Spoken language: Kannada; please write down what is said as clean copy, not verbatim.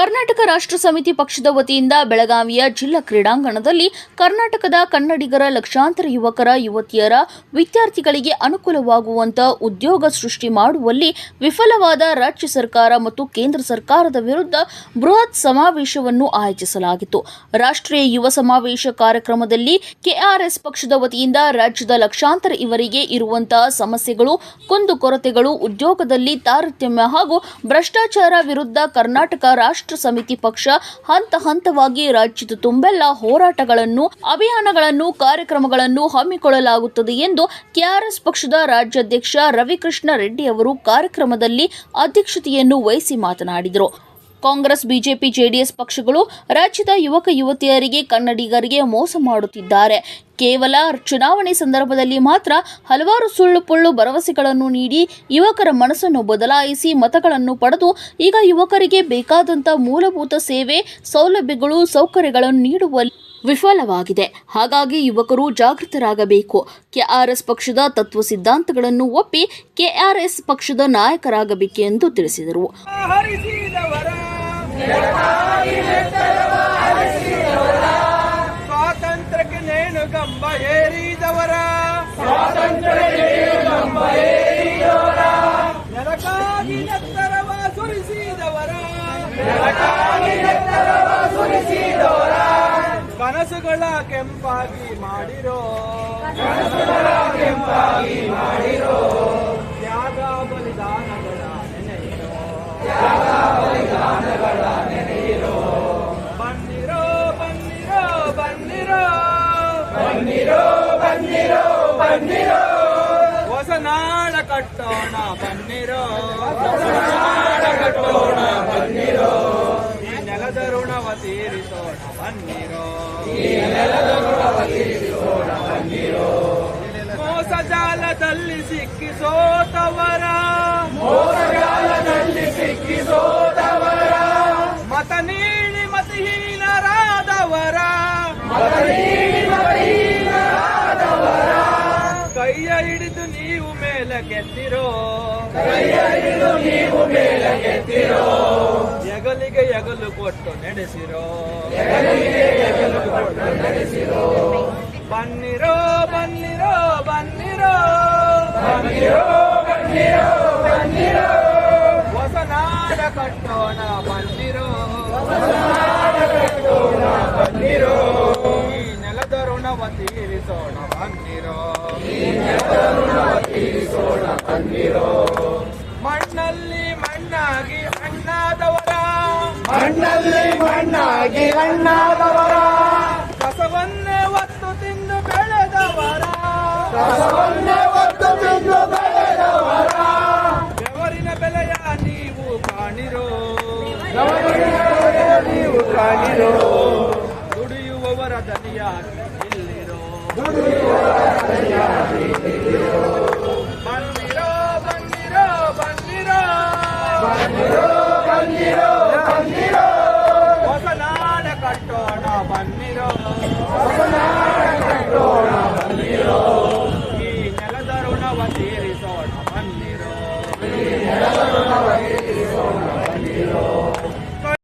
ಕರ್ನಾಟಕ ರಾಷ್ಟ್ರ ಸಮಿತಿ ಪಕ್ಷದ ವತಿಯಿಂದ ಬೆಳಗಾವಿಯ ಜಿಲ್ಲಾ ಕ್ರೀಡಾಂಗಣದಲ್ಲಿ ಕರ್ನಾಟಕದ ಕನ್ನಡಿಗರ ಲಕ್ಷಾಂತರ ಯುವಕರ ಯುವತಿಯರ ವಿದ್ಯಾರ್ಥಿಗಳಿಗೆ ಅನುಕೂಲವಾಗುವಂತಹ ಉದ್ಯೋಗ ಸೃಷ್ಟಿ ಮಾಡುವಲ್ಲಿ ವಿಫಲವಾದ ರಾಜ್ಯ ಸರ್ಕಾರ ಮತ್ತು ಕೇಂದ್ರ ಸರ್ಕಾರದ ವಿರುದ್ಧ ಬೃಹತ್ ಸಮಾವೇಶವನ್ನು ಆಯೋಜಿಸಲಾಗಿತ್ತು. ರಾಷ್ಟ್ರೀಯ ಯುವ ಸಮಾವೇಶ ಕಾರ್ಯಕ್ರಮದಲ್ಲಿ ಕೆಆರ್ಎಸ್ ಪಕ್ಷದ ವತಿಯಿಂದ ರಾಜ್ಯದ ಲಕ್ಷಾಂತರ ಇವರಿಗೆ ಇರುವಂತಹ ಸಮಸ್ಯೆಗಳು, ಕುಂದುಕೊರತೆಗಳು, ಉದ್ಯೋಗದಲ್ಲಿ ತಾರತಮ್ಯ ಹಾಗೂ ಭ್ರಷ್ಟಾಚಾರ ವಿರುದ್ಧ ಕರ್ನಾಟಕ ರಾಷ್ಟ್ರ ಸಮಿತಿ ಪಕ್ಷ ಹಂತ ಹಂತವಾಗಿ ರಾಜ್ಯದ ತುಂಬೆಲ್ಲ ಹೋರಾಟಗಳನ್ನು, ಅಭಿಯಾನಗಳನ್ನು, ಕಾರ್ಯಕ್ರಮಗಳನ್ನು ಹಮ್ಮಿಕೊಳ್ಳಲಾಗುತ್ತದೆ ಎಂದು ಕೆಆರ್ಎಸ್ ಪಕ್ಷದ ರಾಜ್ಯಾಧ್ಯಕ್ಷ ರವಿಕೃಷ್ಣ ರೆಡ್ಡಿ ಅವರು ಕಾರ್ಯಕ್ರಮದಲ್ಲಿ ಅಧ್ಯಕ್ಷತೆಯನ್ನು ವಹಿಸಿ ಮಾತನಾಡಿದರು. ಕಾಂಗ್ರೆಸ್, ಬಿಜೆಪಿ, ಜೆಡಿಎಸ್ ಪಕ್ಷಗಳು ರಾಜ್ಯದ ಯುವಕ ಯುವತಿಯರಿಗೆ, ಕನ್ನಡಿಗರಿಗೆ ಮೋಸ ಮಾಡುತ್ತಿದ್ದಾರೆ. ಕೇವಲ ಚುನಾವಣೆ ಸಂದರ್ಭದಲ್ಲಿ ಮಾತ್ರ ಹಲವಾರು ಸುಳ್ಳು ಪೊಳ್ಳು ಭರವಸೆಗಳನ್ನು ನೀಡಿ ಯುವಕರ ಮನಸ್ಸನ್ನು ಬದಲಾಯಿಸಿ ಮತಗಳನ್ನು ಪಡೆದು ಈಗ ಯುವಕರಿಗೆ ಬೇಕಾದಂಥ ಮೂಲಭೂತ ಸೇವೆ, ಸೌಲಭ್ಯಗಳು, ಸೌಕರ್ಯಗಳನ್ನು ನೀಡುವಲ್ಲಿ ವಿಫಲವಾಗಿದೆ. ಹಾಗಾಗಿ ಯುವಕರು ಜಾಗೃತರಾಗಬೇಕು. ಕೆಆರ್ಎಸ್ ಪಕ್ಷದ ತತ್ವ ಸಿದ್ಧಾಂತಗಳನ್ನು ಒಪ್ಪಿ ಕೆಆರ್ಎಸ್ ಪಕ್ಷದ ನಾಯಕರಾಗಬೇಕೆಂದು ತಿಳಿಸಿದರು. ಸ್ವಾತಂತ್ರ್ಯಕ್ಕೆ ನೇಣುಗಂಬ ಏರಿದವರ, ನೆಲಕ್ಕಾಗಿ ನೆತ್ತರವ ಸುರಿಸಿದವರ, ಕನಸುಗಳ ಕೆಂಪಾಗಿ ಮಾಡಿರೋ, ತ್ಯಾಗ ಬಲಿದಾನಗಳ ನೆನೆಯಿರೋ, ಬನ್ನಿರೋ ಬನ್ನಿರೋ ಬನ್ನಿರೋ ಬನ್ನಿರೋ ಬನ್ನಿರೋ, ಹೊಸನಾಡ ಕಟ್ಟೋಣ ಬನ್ನಿರೋ, ಈ ನೆಲದ ಋಣವ ತೀರಿಸೋಣ ಬನ್ನಿರೋ, ಮೋಸ ಜಾಲದಲ್ಲಿ ಸಿಕ್ಕಿ ಸೋತವರ, ಮತ ನೀಡಿ ಮತಹೀನರಾದವರ, ಕೈಯ ಹಿಡಿದು ನೀವು ಮೇಲೆ ಗೆದ್ದಿರೋ, ಎಗಲಿಗೆ ಎಗಲು ಕೊಟ್ಟು ನಡೆಸಿರೋ, ಬನ್ನಿರೋ ಬನ್ನಿರೋ ಬನ್ನಿರೋ ಹೊಸನಾಡ ಕಟ್ಟೋಣ ಬನ್ನಿರೋ, ಈ ನೆಲದ ಋಣವ ತೀರಿಸೋಣ ಬನ್ನಿರೋ, ಮಣ್ಣಲ್ಲಿ ಮಣ್ಣಾಗಿ ಅಣ್ಣಾದವರ, ಕಸವನ್ನೇ ಒತ್ತು ತಿಂದು ಬೆಳೆದವರ, ಬೆವರಿನ ಬೆಲೆಯ ನೀವು ಕಾಣಿರೋ, ದುಡಿಯುವವರ ದನಿಯಾಗಿ ನಿಲ್ಲಿರೋ, ಬನ್ನಿರೋ ಬನ್ನಿರೋ ಬನ್ನಿರೋ, ಹೊಸನಾಡ ಕಟ್ಟೋಣ ಬನ್ನಿರೋ.